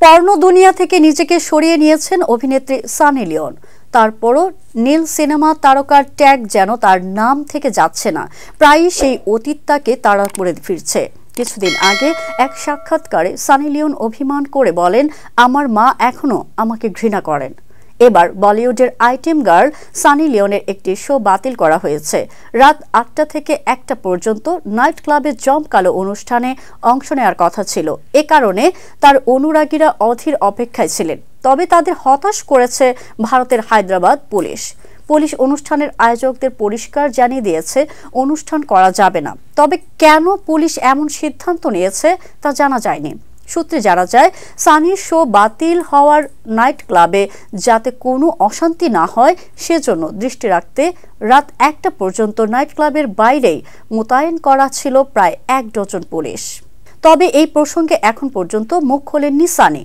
Porn দুনিয়া থেকে নিজেকে সরিয়ে নিয়েছেন অভিনেত্রী সানি লিওন। তারপরও নীল সিনেমা তারকার ট্যাগ যেন তার নাম থেকে যাচ্ছে না। প্রায়ই সেই অতীত তাকে তাড়া করে ফিরছে। কিছুদিন আগে এক সাক্ষাৎকারে সানি লিওন অভিমান করে বলেন, আমার মা এখনো আমাকে ঘৃণা করেন। এবার বলিউডের আইটেম গার্ল সানি লিওনের একটি শো বাতিল করা হয়েছে। রাত ৮টা থেকে ১টা পর্যন্ত নাইট ক্লাবে জমকালো অনুষ্ঠানে অংশ নেওয়ার কথা ছিল। এ কারণে তার অনুরাগীরা অধীর অপেক্ষায় ছিলেন। তবে তাদের হতাশ করেছে ভারতের হায়দ্রাবাদ পুলিশ অনুষ্ঠানের আয়োজকদের পরিষ্কার জানিয়ে দিয়েছে অনুষ্ঠান করা যাবে না। তবে কেন পুলিশ এমন সিদ্ধান্ত নিয়েছে তা জানা যায়নি। সূত্রে জানা যায়, সানির শো বাতিল হওয়ার নাইট ক্লাবে যাতে কোনো অশান্তি না হয় সেজন্য দৃষ্টি রাখতে রাত ১টা পর্যন্ত নাইট ক্লাবের বাইরেই মোতায়েন করা ছিল প্রায় ১ ডজন পুলিশ। তবে এই প্রসঙ্গে এখন পর্যন্ত মুখ খোলেননি সানি।